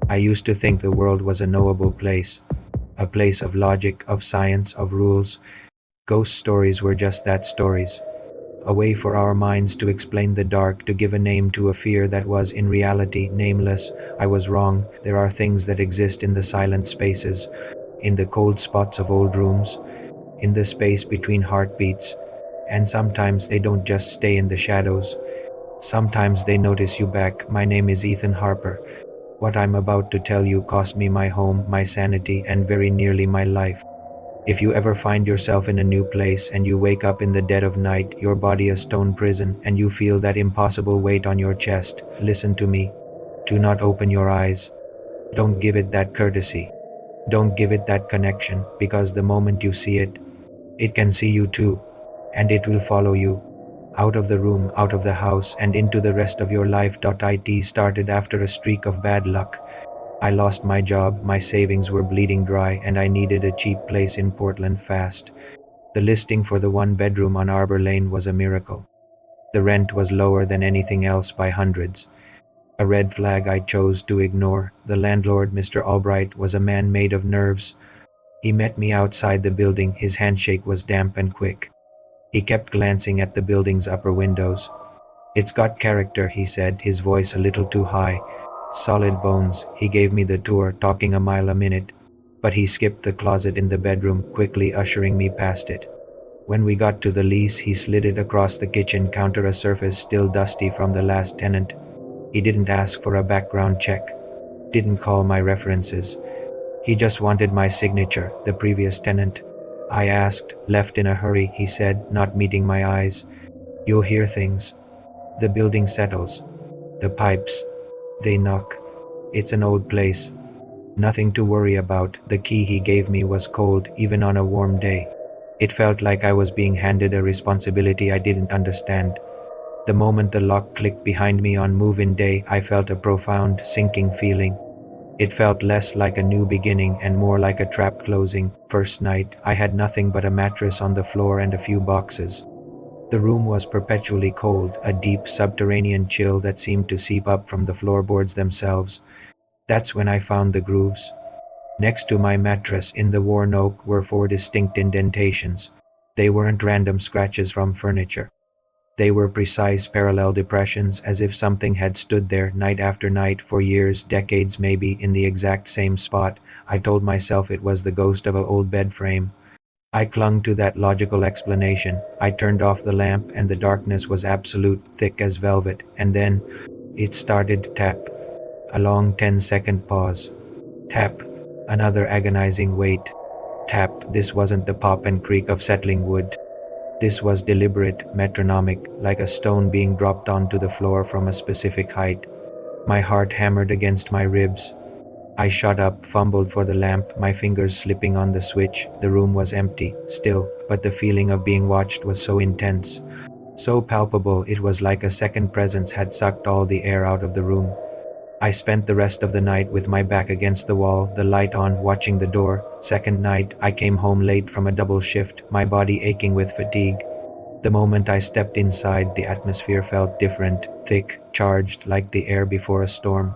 I used to think the world was a knowable place, a place of logic, of science, of rules. Ghost stories were just that, stories. A way for our minds to explain the dark, to give a name to a fear that was, in reality, nameless. I was wrong. There are things that exist in the silent spaces, in the cold spots of old rooms, in the space between heartbeats. And sometimes they don't just stay in the shadows. Sometimes they notice you back. My name is Ethan Harper. What I'm about to tell you cost me my home, my sanity, and very nearly my life. If you ever find yourself in a new place and you wake up in the dead of night, your body a stone prison, and you feel that impossible weight on your chest, listen to me. Do not open your eyes. Don't give it that courtesy. Don't give it that connection, because the moment you see it, it can see you too, and it will follow you. Out of the room, out of the house, and into the rest of your life. It started after a streak of bad luck. I lost my job, my savings were bleeding dry, and I needed a cheap place in Portland fast. The listing for the one-bedroom on Arbor Lane was a miracle. The rent was lower than anything else by hundreds. A red flag I chose to ignore. The landlord, Mr. Albright, was a man made of nerves. He met me outside the building. His handshake was damp and quick. He kept glancing at the building's upper windows. "It's got character," he said, his voice a little too high. "Solid bones." He gave me the tour, talking a mile a minute, but he skipped the closet in the bedroom, quickly ushering me past it. When we got to the lease, he slid it across the kitchen counter, a surface still dusty from the last tenant. He didn't ask for a background check, didn't call my references. He just wanted my signature, the previous tenant. I asked, left in a hurry, he said, not meeting my eyes. "You'll hear things. The building settles. The pipes. They knock. It's an old place. Nothing to worry about." The key he gave me was cold, even on a warm day. It felt like I was being handed a responsibility I didn't understand. The moment the lock clicked behind me on move-in day, I felt a profound, sinking feeling. It felt less like a new beginning and more like a trap closing. First night, I had nothing but a mattress on the floor and a few boxes. The room was perpetually cold, a deep subterranean chill that seemed to seep up from the floorboards themselves. That's when I found the grooves. Next to my mattress, in the worn oak, were 4 distinct indentations. They weren't random scratches from furniture. They were precise, parallel depressions, as if something had stood there night after night for years, decades maybe, in the exact same spot. I told myself it was the ghost of an old bed frame. I clung to that logical explanation. I turned off the lamp, and the darkness was absolute, thick as velvet. And then it started to tap. A long 10-second pause. Tap. Another agonizing wait. Tap. This wasn't the pop and creak of settling wood. This was deliberate, metronomic, like a stone being dropped onto the floor from a specific height. My heart hammered against my ribs. I shot up, fumbled for the lamp, my fingers slipping on the switch. The room was empty, still, but the feeling of being watched was so intense, so palpable. It was like a second presence had sucked all the air out of the room. I spent the rest of the night with my back against the wall, the light on, watching the door. Second night, I came home late from a double shift, my body aching with fatigue. The moment I stepped inside, the atmosphere felt different, thick, charged, like the air before a storm.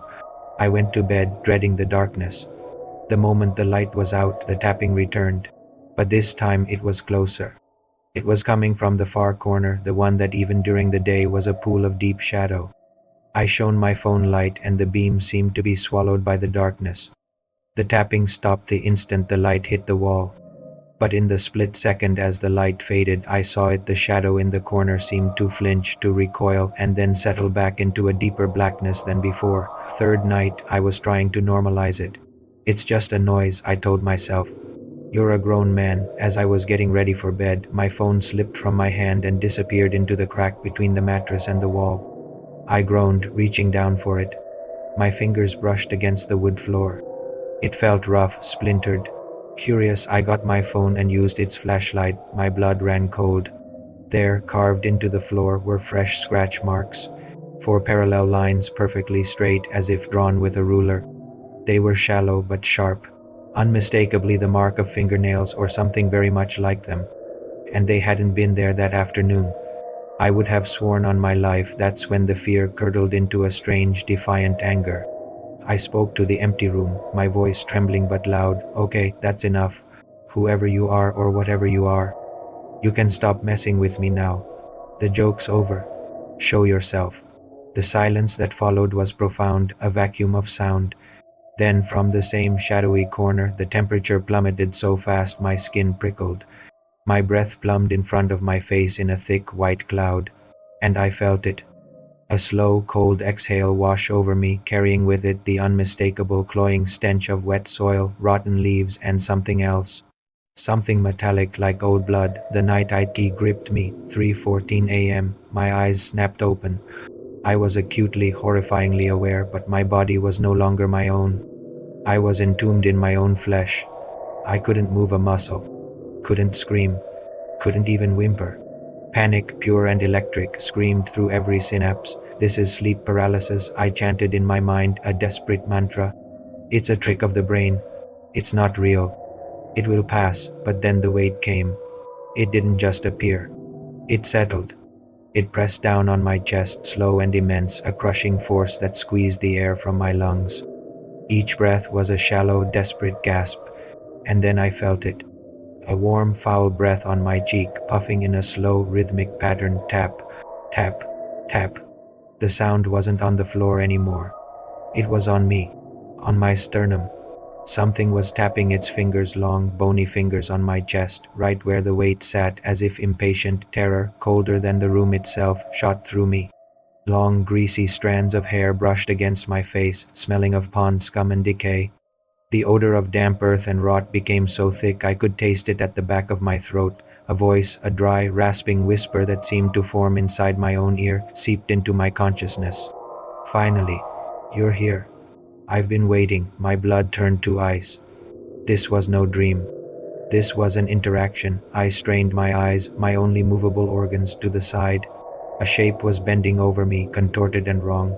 I went to bed, dreading the darkness. The moment the light was out, the tapping returned. But this time it was closer. It was coming from the far corner, the one that even during the day was a pool of deep shadow. I shone my phone light, and the beam seemed to be swallowed by the darkness. The tapping stopped the instant the light hit the wall. But in the split second as the light faded, I saw it. The shadow in the corner seemed to flinch, to recoil, and then settle back into a deeper blackness than before. Third night, I was trying to normalize it. "It's just a noise," I told myself. "You're a grown man." As I was getting ready for bed, my phone slipped from my hand and disappeared into the crack between the mattress and the wall. I groaned, reaching down for it. My fingers brushed against the wood floor. It felt rough, splintered. Curious, I got my phone and used its flashlight. My blood ran cold. There, carved into the floor, were fresh scratch marks. 4 parallel lines, perfectly straight, as if drawn with a ruler. They were shallow but sharp, unmistakably the mark of fingernails or something very much like them. And they hadn't been there that afternoon. I would have sworn on my life. That's when the fear curdled into a strange, defiant anger. I spoke to the empty room, my voice trembling but loud. Okay, that's enough. Whoever you are or whatever you are, you can stop messing with me now. The joke's over. Show yourself. The silence that followed was profound, a vacuum of sound. Then, from the same shadowy corner, the temperature plummeted so fast my skin prickled. My breath plumbed in front of my face in a thick white cloud, and I felt it. A slow, cold exhale wash over me, carrying with it the unmistakable cloying stench of wet soil, rotten leaves, and something else. Something metallic like old blood. The night key gripped me. 3:14 a.m. My eyes snapped open. I was acutely, horrifyingly aware, but my body was no longer my own. I was entombed in my own flesh. I couldn't move a muscle, couldn't scream, couldn't even whimper. Panic, pure and electric, screamed through every synapse. This is sleep paralysis, I chanted in my mind, a desperate mantra. It's a trick of the brain. It's not real. It will pass. But then the weight came. It didn't just appear. It settled. It pressed down on my chest, slow and immense, a crushing force that squeezed the air from my lungs. Each breath was a shallow, desperate gasp, and then I felt it. A warm, foul breath on my cheek, puffing in a slow, rhythmic pattern. Tap, tap, tap. The sound wasn't on the floor anymore. It was on me, on my sternum. Something was tapping its fingers, long, bony fingers on my chest, right where the weight sat, as if impatient terror, colder than the room itself, shot through me. Long, greasy strands of hair brushed against my face, smelling of pond scum and decay. The odor of damp earth and rot became so thick I could taste it at the back of my throat. A voice, a dry, rasping whisper that seemed to form inside my own ear, seeped into my consciousness. Finally, you're here. I've been waiting. My blood turned to ice. This was no dream. This was an interaction. I strained my eyes, my only movable organs, to the side. A shape was bending over me, contorted and wrong.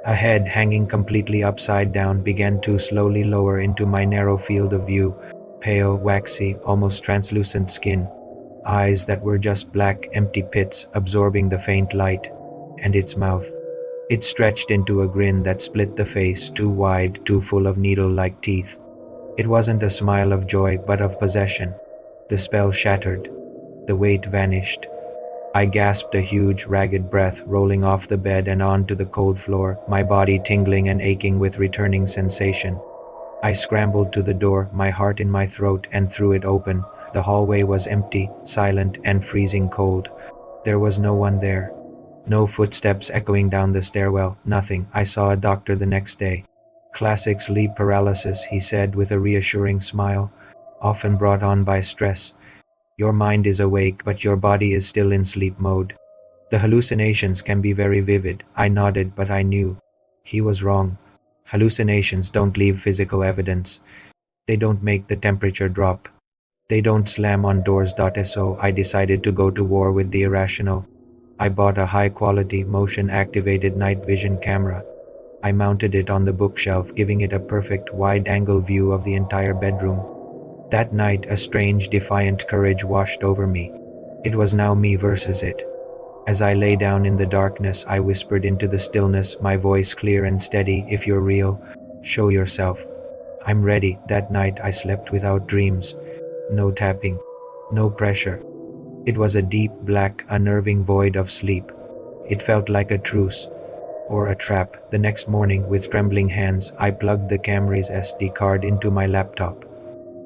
A head, hanging completely upside down, began to slowly lower into my narrow field of view. Pale, waxy, almost translucent skin. Eyes that were just black, empty pits, absorbing the faint light. And its mouth. It stretched into a grin that split the face, too wide, too full of needle-like teeth. It wasn't a smile of joy, but of possession. The spell shattered. The weight vanished. I gasped a huge, ragged breath, rolling off the bed and onto the cold floor, my body tingling and aching with returning sensation. I scrambled to the door, my heart in my throat, and threw it open. The hallway was empty, silent, and freezing cold. There was no one there. No footsteps echoing down the stairwell, nothing. I saw a doctor the next day. Classic sleep paralysis, he said with a reassuring smile, often brought on by stress. Your mind is awake, but your body is still in sleep mode. The hallucinations can be very vivid. I nodded, but I knew. He was wrong. Hallucinations don't leave physical evidence. They don't make the temperature drop. They don't slam on doors. So I decided to go to war with the irrational. I bought a high-quality, motion-activated night vision camera. I mounted it on the bookshelf, giving it a perfect wide-angle view of the entire bedroom. That night, a strange, defiant courage washed over me. It was now me versus it. As I lay down in the darkness, I whispered into the stillness, my voice clear and steady. If you're real, show yourself. I'm ready. That night, I slept without dreams. No tapping. No pressure. It was a deep, black, unnerving void of sleep. It felt like a truce. Or a trap. The next morning, with trembling hands, I plugged the camera's SD card into my laptop.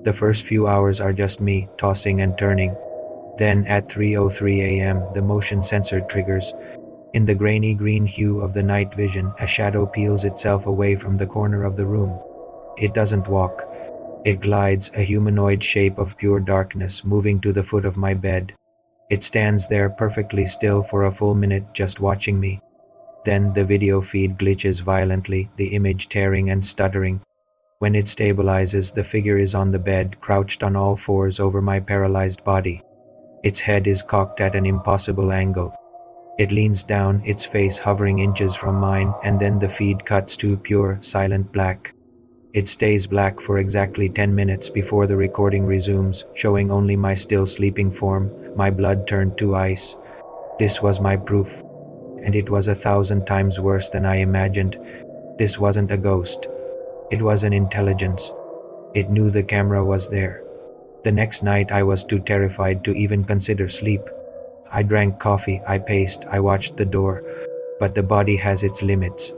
The first few hours are just me, tossing and turning. Then, at 3:03 a.m., the motion sensor triggers. In the grainy green hue of the night vision, a shadow peels itself away from the corner of the room. It doesn't walk. It glides, a humanoid shape of pure darkness, moving to the foot of my bed. It stands there perfectly still for a full minute, just watching me. Then the video feed glitches violently, the image tearing and stuttering. When it stabilizes, the figure is on the bed, crouched on all fours over my paralyzed body. Its head is cocked at an impossible angle. It leans down, its face hovering inches from mine, and then the feed cuts to pure, silent black. It stays black for exactly 10 minutes before the recording resumes, showing only my still sleeping form. My blood turned to ice. This was my proof. And it was 1,000 times worse than I imagined. This wasn't a ghost. It was an intelligence. It knew the camera was there. The next night I was too terrified to even consider sleep. I drank coffee, I paced, I watched the door, but the body has its limits.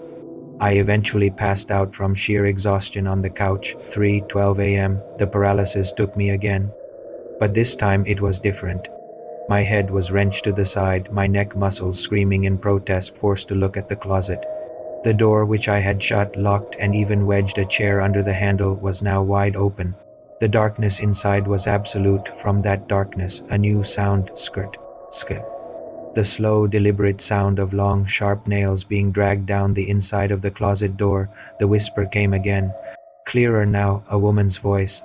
I eventually passed out from sheer exhaustion on the couch. 3:12 a.m. The paralysis took me again. But this time it was different. My head was wrenched to the side, my neck muscles screaming in protest, forced to look at the closet. The door, which I had shut, locked, and even wedged a chair under the handle, was now wide open. The darkness inside was absolute. From that darkness, a new sound, skirt, skirt. The slow, deliberate sound of long, sharp nails being dragged down the inside of the closet door. The whisper came again. Clearer now, a woman's voice,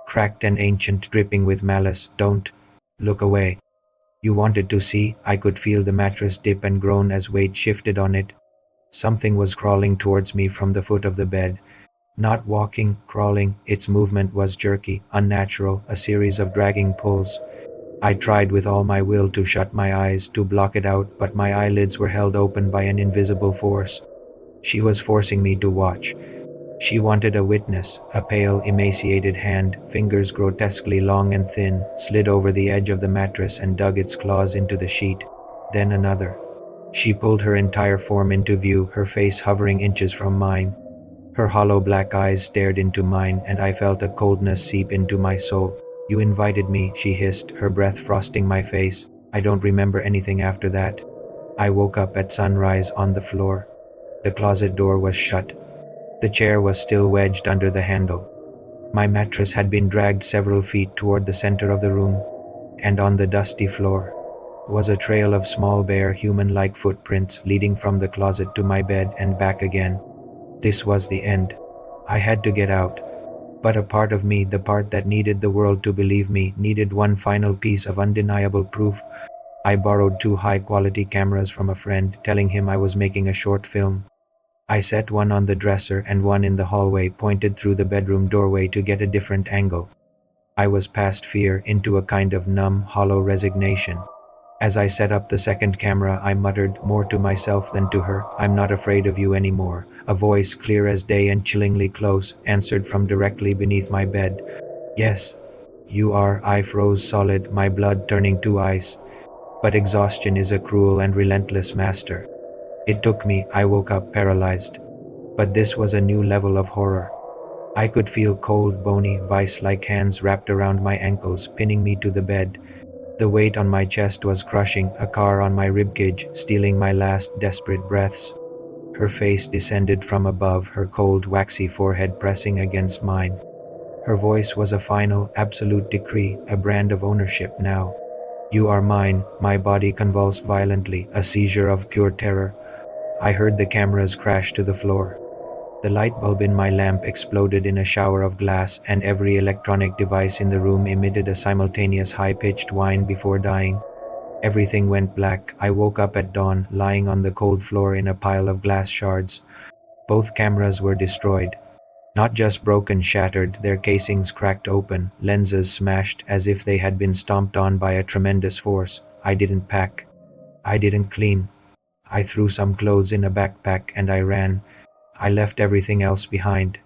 cracked and ancient, dripping with malice. Don't look away. You wanted to see. I could feel the mattress dip and groan as weight shifted on it. Something was crawling towards me from the foot of the bed. Not walking, crawling. Its movement was jerky, unnatural, a series of dragging pulls. I tried with all my will to shut my eyes, to block it out, but my eyelids were held open by an invisible force. She was forcing me to watch. She wanted a witness. A pale, emaciated hand, fingers grotesquely long and thin, slid over the edge of the mattress and dug its claws into the sheet. Then another. She pulled her entire form into view, her face hovering inches from mine. Her hollow black eyes stared into mine, and I felt a coldness seep into my soul. You invited me, she hissed, her breath frosting my face. I don't remember anything after that. I woke up at sunrise on the floor. The closet door was shut. The chair was still wedged under the handle. My mattress had been dragged several feet toward the center of the room, and on the dusty floor was a trail of small bare human-like footprints leading from the closet to my bed and back again. This was the end. I had to get out. But a part of me, the part that needed the world to believe me, needed one final piece of undeniable proof. I borrowed 2 high-quality cameras from a friend, telling him I was making a short film. I set one on the dresser and one in the hallway, pointed through the bedroom doorway to get a different angle. I was past fear, into a kind of numb, hollow resignation. As I set up the second camera, I muttered, more to myself than to her, I'm not afraid of you anymore. A voice, clear as day and chillingly close, answered from directly beneath my bed. Yes, you are. I froze solid, my blood turning to ice. But exhaustion is a cruel and relentless master. It took me. I woke up paralyzed. But this was a new level of horror. I could feel cold, bony, vice-like hands wrapped around my ankles, pinning me to the bed. The weight on my chest was crushing, a car on my ribcage, stealing my last desperate breaths. Her face descended from above, her cold, waxy forehead pressing against mine. Her voice was a final, absolute decree, a brand of ownership now. You are mine. My body convulsed violently, a seizure of pure terror. I heard the cameras crash to the floor. The light bulb in my lamp exploded in a shower of glass, and every electronic device in the room emitted a simultaneous high-pitched whine before dying. Everything went black. I woke up at dawn, lying on the cold floor in a pile of glass shards. Both cameras were destroyed. Not just broken, shattered, their casings cracked open, lenses smashed as if they had been stomped on by a tremendous force. I didn't pack. I didn't clean. I threw some clothes in a backpack and I ran. I left everything else behind.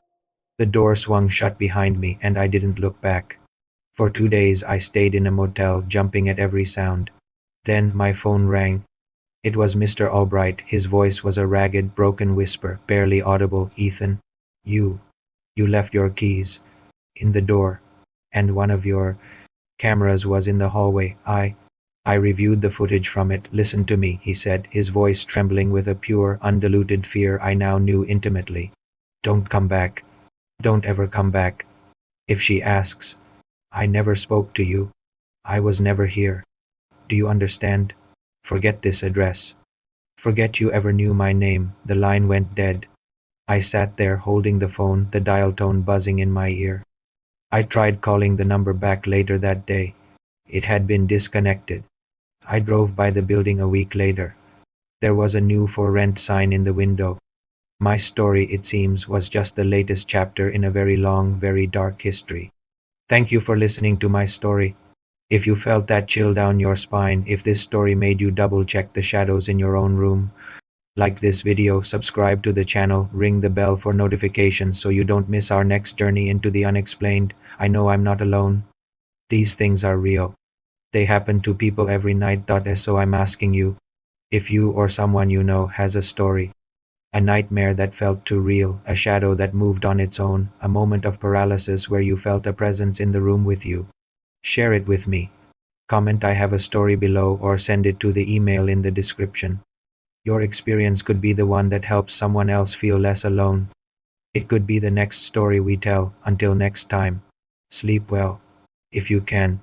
The door swung shut behind me and I didn't look back. For 2 days I stayed in a motel, jumping at every sound. Then my phone rang. It was Mr. Albright. His voice was a ragged, broken whisper, barely audible. Ethan, you left your keys in the door, and one of your cameras was in the hallway. I reviewed the footage from it. Listen to me, he said, his voice trembling with a pure, undiluted fear I now knew intimately. Don't come back. Don't ever come back. If she asks, I never spoke to you. I was never here. Do you understand? Forget this address. Forget you ever knew my name. The line went dead. I sat there holding the phone, the dial tone buzzing in my ear. I tried calling the number back later that day. It had been disconnected. I drove by the building a week later. There was a new for rent sign in the window. My story, it seems, was just the latest chapter in a very long, very dark history. Thank you for listening to my story. If you felt that chill down your spine, if this story made you double-check the shadows in your own room, Like this video, subscribe to the channel, ring the bell for notifications so you don't miss our next journey into the unexplained. I know I'm not alone. These things are real. They happen to people every night. So I'm asking you, if you or someone you know has a story, a nightmare that felt too real, a shadow that moved on its own, a moment of paralysis where you felt a presence in the room with you, share it with me. Comment "I have a story" below or send it to the email in the description. Your experience could be the one that helps someone else feel less alone. It could be the next story we tell. Until next time, sleep well, if you can.